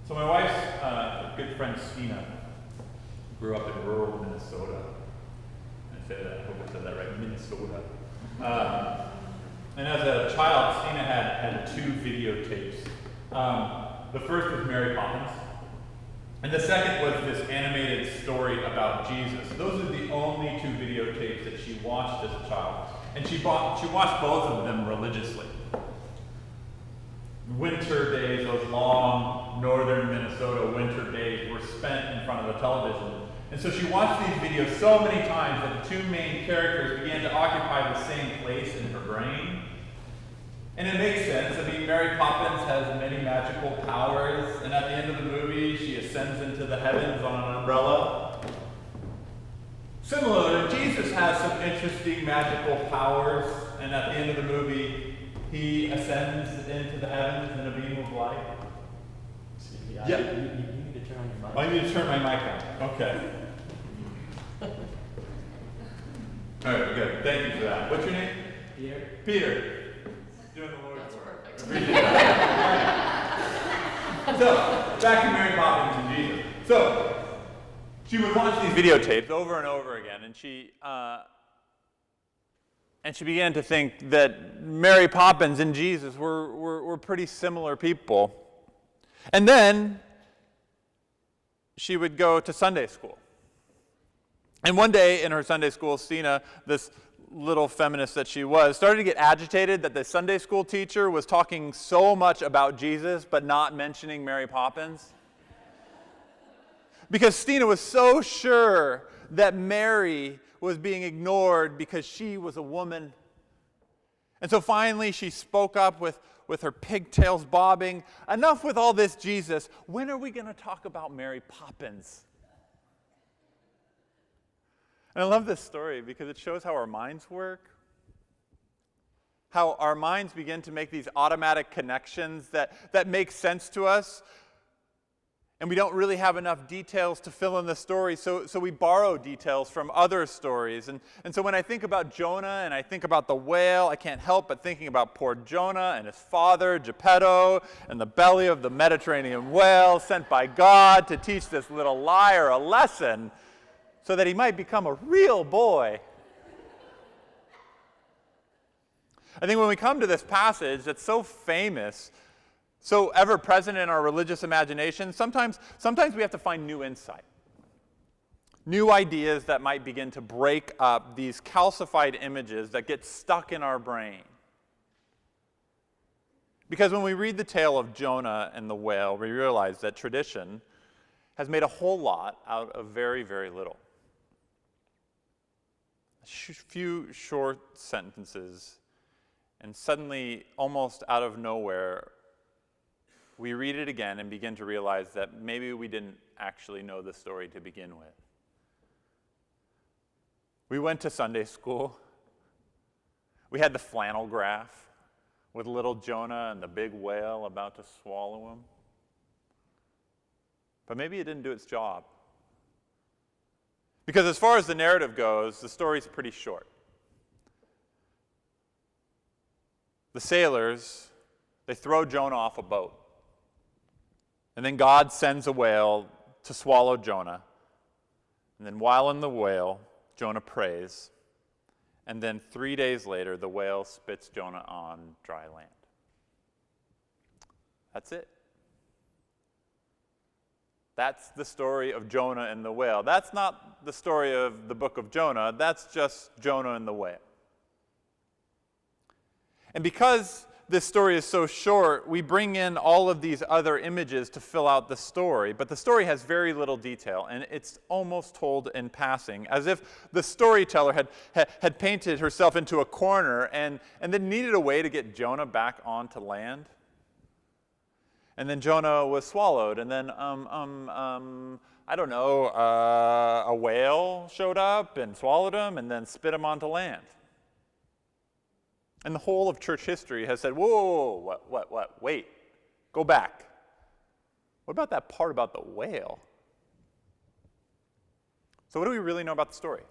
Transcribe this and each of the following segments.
So my wife's good friend Stina grew up in rural Minnesota. I hope I said that right, Minnesota. And as a child, Stina had two videotapes. The first was Mary Poppins, and the second was this animated story about Jesus. Those are the only two videotapes that she watched as a child, and she watched both of them religiously. Winter days, those long northern Minnesota winter days, were spent in front of the television. And so she watched these videos so many times that the two main characters began to occupy the same place in her brain. And it makes sense. I mean, Mary Poppins has many magical powers, and at the end of the movie, she ascends into the heavens on an umbrella. Similarly, Jesus has some interesting magical powers, and at the end of the movie, he ascends into the heavens in a beam of light. Yeah. Yeah. You need to turn on your mic. I need to turn my mic on. Okay. All right, good. Thank you for that. What's your name? Peter. Peter. Doing the Lord's That's work. perfect. Appreciate that. So, back to Mary Poppins and Jesus. So, she would watch these videotapes over and over again, and she began to think that Mary Poppins and Jesus were pretty similar people. And then she would go to Sunday school. And one day in her Sunday school, Stina, this little feminist that she was, started to get agitated that the Sunday school teacher was talking so much about Jesus but not mentioning Mary Poppins. Because Stina was so sure that Mary was being ignored because she was a woman. And so finally she spoke up with her pigtails bobbing. Enough with all this Jesus. When are we going to talk about Mary Poppins? And I love this story because it shows how our minds work. How our minds begin to make these automatic connections that make sense to us. And we don't really have enough details to fill in the story, so we borrow details from other stories. And so when I think about Jonah and I think about the whale, I can't help but thinking about poor Jonah and his father, Geppetto, and the belly of the Mediterranean whale sent by God to teach this little liar a lesson so that he might become a real boy. I think when we come to this passage that's so famous, so ever present in our religious imagination, sometimes we have to find new insight. New ideas that might begin to break up these calcified images that get stuck in our brain. Because when we read the tale of Jonah and the whale, we realize that tradition has made a whole lot out of very, very little. A few short sentences, and suddenly, almost out of nowhere, we read it again and begin to realize that maybe we didn't actually know the story to begin with. We went to Sunday school. We had the flannel graph with little Jonah and the big whale about to swallow him. But maybe it didn't do its job. Because as far as the narrative goes, the story's pretty short. The sailors, they throw Jonah off a boat. And then God sends a whale to swallow Jonah. And then while in the whale, Jonah prays. And then 3 days later, the whale spits Jonah on dry land. That's it. That's the story of Jonah and the whale. That's not the story of the book of Jonah. That's just Jonah and the whale. And because this story is so short, we bring in all of these other images to fill out the story, but the story has very little detail, and it's almost told in passing, as if the storyteller had painted herself into a corner and then needed a way to get Jonah back onto land. And then Jonah was swallowed, and then, I don't know, a whale showed up and swallowed him and then spit him onto land. And the whole of church history has said, whoa, what, wait, go back. What about that part about the whale? So what do we really know about the story?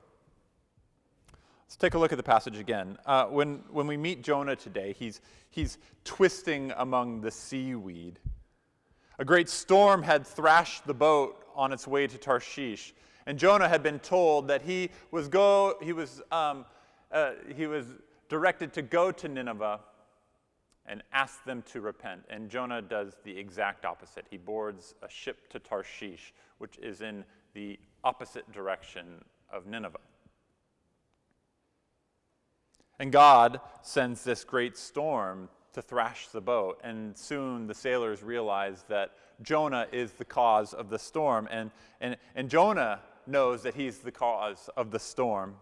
Let's take a look at the passage again. When we meet Jonah today, he's twisting among the seaweed. A great storm had thrashed the boat on its way to Tarshish, and Jonah had been told that he was directed to go to Nineveh and ask them to repent. And Jonah does the exact opposite. He boards a ship to Tarshish, which is in the opposite direction of Nineveh. And God sends this great storm to thrash the boat, and soon the sailors realize that Jonah is the cause of the storm, and Jonah knows that he's the cause of the storm.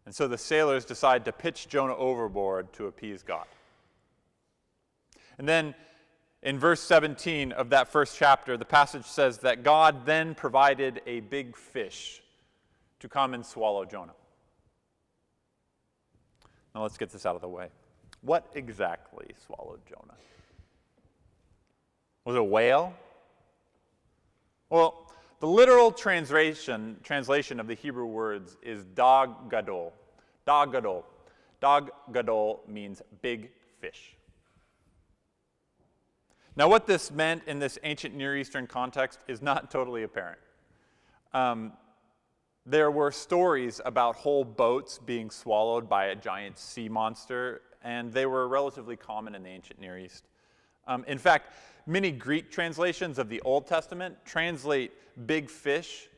And so the sailors decide to pitch Jonah overboard to appease God. And then in verse 17 of that first chapter, the passage says that God then provided a big fish to come and swallow Jonah. Now let's get this out of the way. What exactly swallowed Jonah? Was it a whale? Well, the literal translation of the Hebrew words is dag gadol. Dag gadol. Dag gadol means big fish. Now, what this meant in this ancient Near Eastern context is not totally apparent. There were stories about whole boats being swallowed by a giant sea monster, and they were relatively common in the ancient Near East. In fact, many Greek translations of the Old Testament translate big fish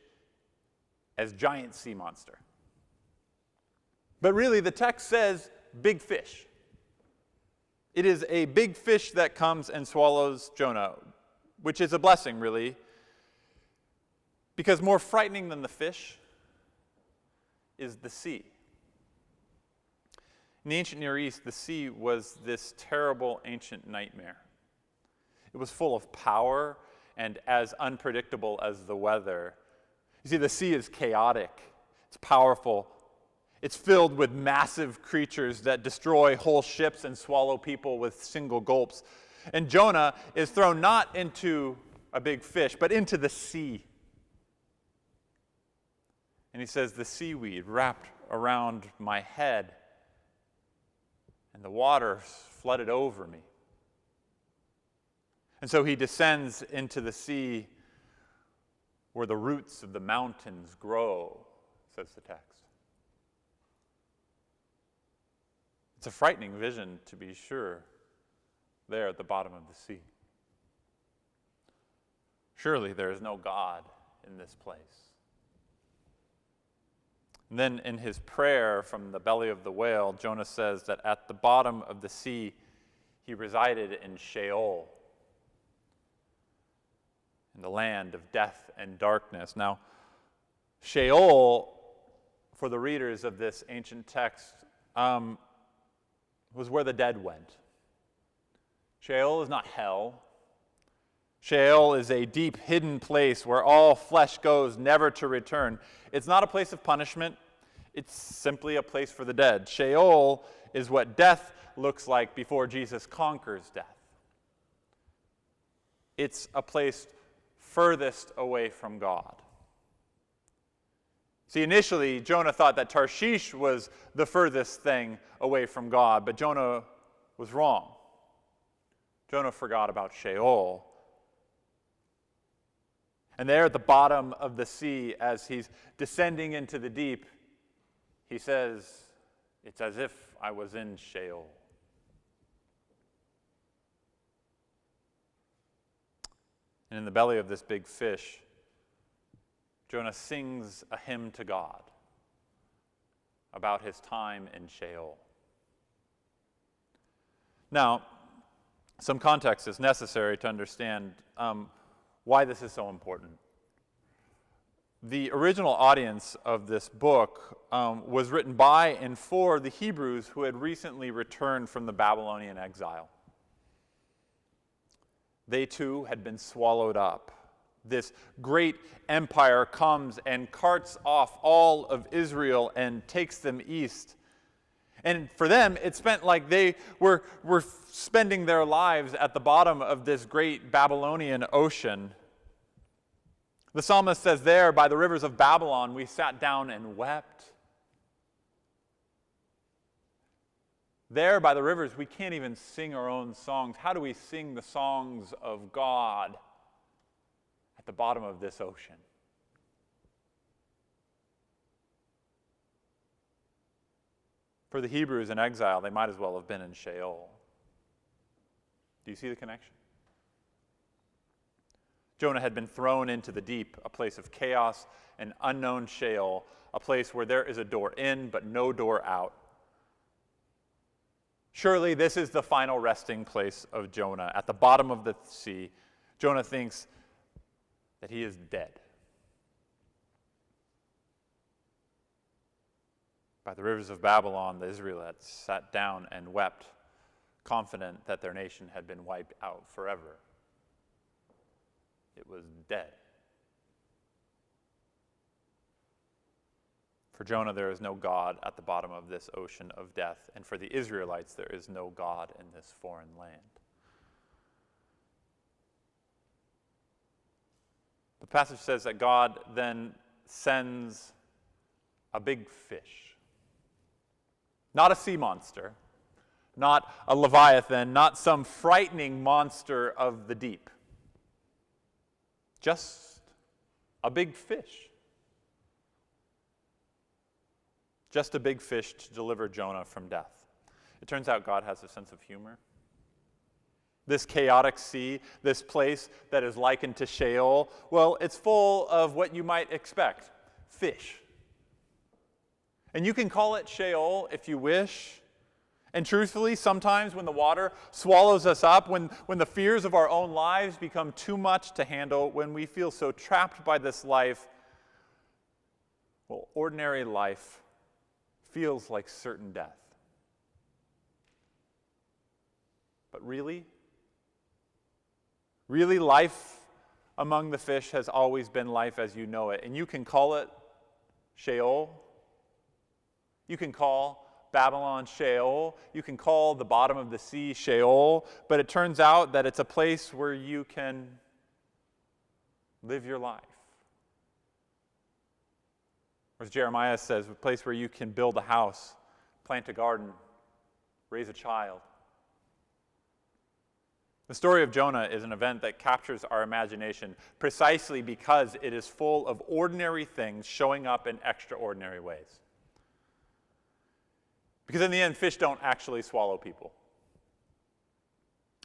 as giant sea monster. But really, the text says big fish. It is a big fish that comes and swallows Jonah, which is a blessing, really, because more frightening than the fish is the sea. In the ancient Near East, the sea was this terrible ancient nightmare. It was full of power and as unpredictable as the weather. You see, the sea is chaotic. It's powerful. It's filled with massive creatures that destroy whole ships and swallow people with single gulps. And Jonah is thrown not into a big fish, but into the sea. And he says, the seaweed wrapped around my head, and the waters flooded over me. And so he descends into the sea where the roots of the mountains grow, says the text. It's a frightening vision, to be sure, there at the bottom of the sea. Surely there is no God in this place. And then in his prayer from the belly of the whale, Jonah says that at the bottom of the sea, he resided in Sheol, in the land of death and darkness. Now, Sheol, for the readers of this ancient text, was where the dead went. Sheol is not hell. Sheol is a deep, hidden place where all flesh goes, never to return. It's not a place of punishment. It's simply a place for the dead. Sheol is what death looks like before Jesus conquers death. It's a place furthest away from God. See, initially, Jonah thought that Tarshish was the furthest thing away from God, but Jonah was wrong. Jonah forgot about Sheol. And there at the bottom of the sea, as he's descending into the deep, he says, it's as if I was in Sheol. And in the belly of this big fish, Jonah sings a hymn to God about his time in Sheol. Now, some context is necessary to understand why this is so important. The original audience of this book was written by and for the Hebrews who had recently returned from the Babylonian exile. They too had been swallowed up. This great empire comes and carts off all of Israel and takes them east. And for them, it spent like they were spending their lives at the bottom of this great Babylonian ocean. The psalmist says there, by the rivers of Babylon, we sat down and wept. There by the rivers, we can't even sing our own songs. How do we sing the songs of God at the bottom of this ocean? For the Hebrews in exile, they might as well have been in Sheol. Do you see the connection? Jonah had been thrown into the deep, a place of chaos, an unknown Sheol, a place where there is a door in but no door out. Surely this is the final resting place of Jonah. At the bottom of the sea, Jonah thinks that he is dead. By the rivers of Babylon, the Israelites sat down and wept, confident that their nation had been wiped out forever. It was dead. For Jonah, there is no God at the bottom of this ocean of death, and for the Israelites, there is no God in this foreign land. The passage says that God then sends a big fish. Not a sea monster, not a leviathan, not some frightening monster of the deep. Just a big fish. Just a big fish to deliver Jonah from death. It turns out God has a sense of humor. This chaotic sea, this place that is likened to Sheol, well, it's full of what you might expect, fish. And you can call it Sheol if you wish. And truthfully, sometimes when the water swallows us up, when the fears of our own lives become too much to handle, when we feel so trapped by this life, well, ordinary life feels like certain death. But really, life among the fish has always been life as you know it. And you can call it Sheol. You can call Babylon Sheol. You can call the bottom of the sea Sheol. But it turns out that it's a place where you can live your life. Or as Jeremiah says, a place where you can build a house, plant a garden, raise a child. The story of Jonah is an event that captures our imagination precisely because it is full of ordinary things showing up in extraordinary ways. Because in the end, fish don't actually swallow people.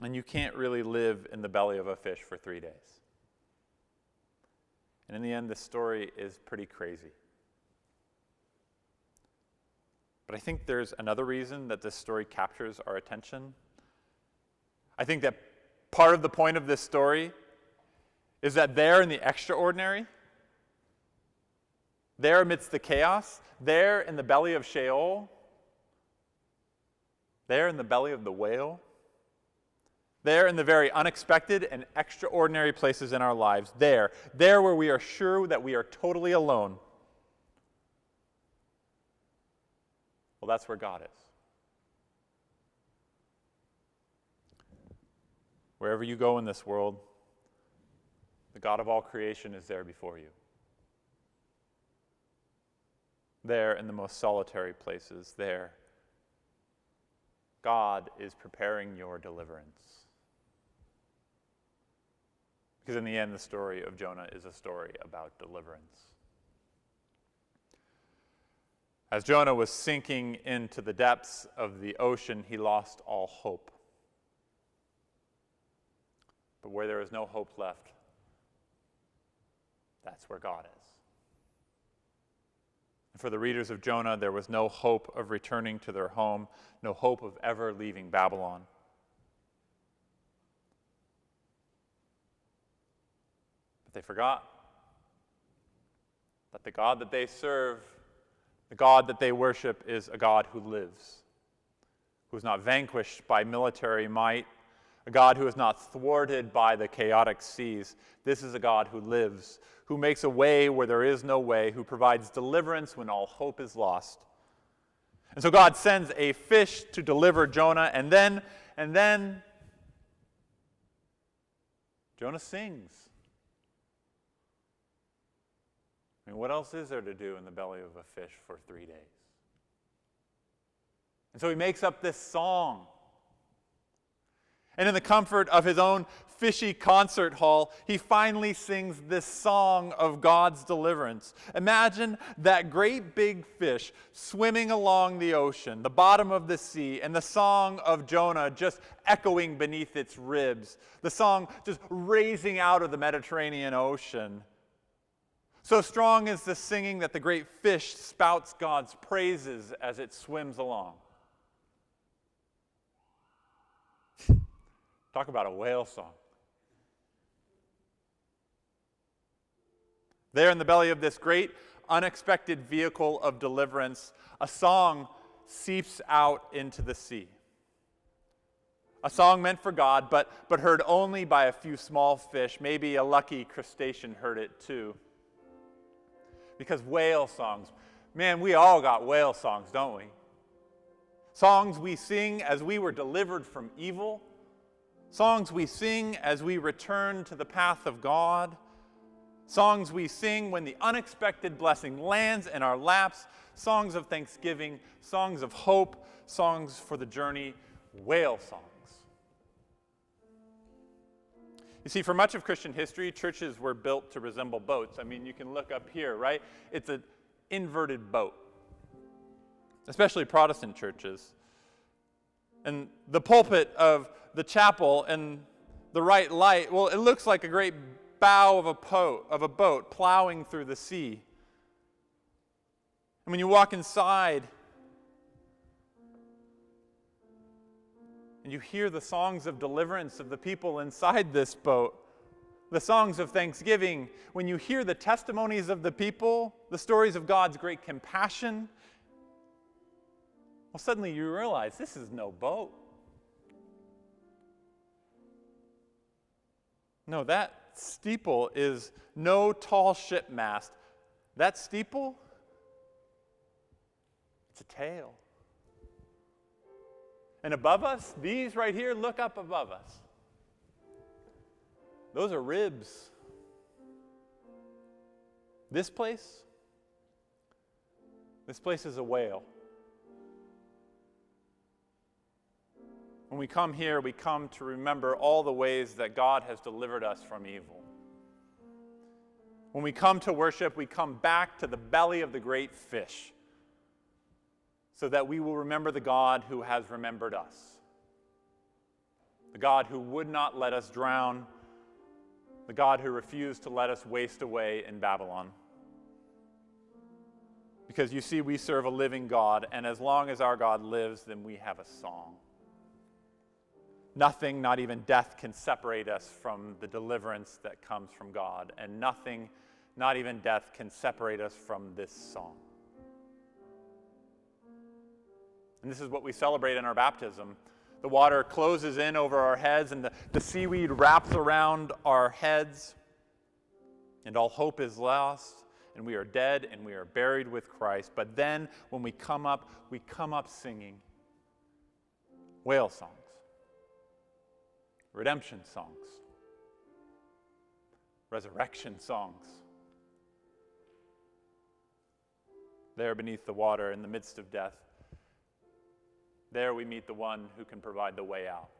And you can't really live in the belly of a fish for 3 days. And in the end, this story is pretty crazy. But I think there's another reason that this story captures our attention. I think that part of the point of this story is that there in the extraordinary, there amidst the chaos, there in the belly of Sheol, there in the belly of the whale, there in the very unexpected and extraordinary places in our lives, there where we are sure that we are totally alone, well, that's where God is. Wherever you go in this world, the God of all creation is there before you. There in the most solitary places, there, God is preparing your deliverance. Because in the end, the story of Jonah is a story about deliverance. As Jonah was sinking into the depths of the ocean, he lost all hope. But where there is no hope left, that's where God is. And for the readers of Jonah, there was no hope of returning to their home, no hope of ever leaving Babylon. But they forgot that the God that they serve, the God that they worship, is a God who lives, who is not vanquished by military might, a God who is not thwarted by the chaotic seas. This is a God who lives, who makes a way where there is no way, who provides deliverance when all hope is lost. And so God sends a fish to deliver Jonah, and then Jonah sings. I mean, what else is there to do in the belly of a fish for 3 days? And so he makes up this song. And in the comfort of his own fishy concert hall, he finally sings this song of God's deliverance. Imagine that great big fish swimming along the ocean, the bottom of the sea, and the song of Jonah just echoing beneath its ribs. The song just raising out of the Mediterranean Ocean. So strong is the singing that the great fish spouts God's praises as it swims along. Talk about a whale song. There in the belly of this great, unexpected vehicle of deliverance, a song seeps out into the sea. A song meant for God, but heard only by a few small fish. Maybe a lucky crustacean heard it too. Because whale songs, man, we all got whale songs, don't we? Songs we sing as we were delivered from evil. Songs we sing as we return to the path of God. Songs we sing when the unexpected blessing lands in our laps. Songs of thanksgiving, songs of hope, songs for the journey, whale songs. You see, for much of Christian history, churches were built to resemble boats. I mean, you can look up here, right? It's an inverted boat, especially Protestant churches. And the pulpit of the chapel and the right light, well, it looks like a great bow of a boat plowing through the sea. And when you walk inside and you hear the songs of deliverance of the people inside this boat, the songs of thanksgiving, when you hear the testimonies of the people, the stories of God's great compassion, well, suddenly you realize this is no boat. No, that steeple is no tall ship mast. That steeple, it's a tail. And above us, these right here, look up above us. Those are ribs. This place is a whale. When we come here, we come to remember all the ways that God has delivered us from evil. When we come to worship, we come back to the belly of the great fish so that we will remember the God who has remembered us. The God who would not let us drown. The God who refused to let us waste away in Babylon. Because you see, we serve a living God, and as long as our God lives, then we have a song. Nothing, not even death, can separate us from the deliverance that comes from God. And nothing, not even death, can separate us from this song. And this is what we celebrate in our baptism. The water closes in over our heads, and the seaweed wraps around our heads, and all hope is lost, and we are dead, and we are buried with Christ. But then, when we come up singing whale songs. Redemption songs, resurrection songs. There beneath the water in the midst of death, there we meet the one who can provide the way out.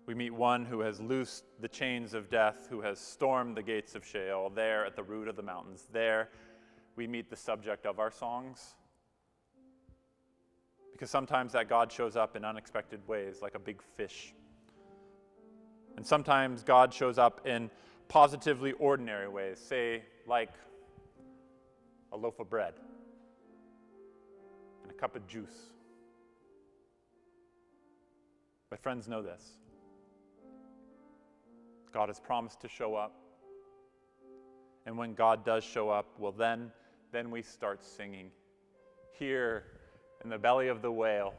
We meet one who has loosed the chains of death, who has stormed the gates of Sheol. There at the root of the mountains, there we meet the subject of our songs. Because sometimes that God shows up in unexpected ways, like a big fish. And sometimes God shows up in positively ordinary ways, say, like a loaf of bread and a cup of juice. But friends, know this. God has promised to show up. And when God does show up, well, then we start singing. Here, in the belly of the whale,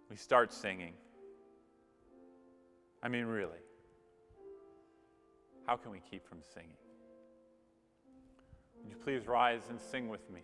we start singing. I mean, really, how can we keep from singing? Would you please rise and sing with me?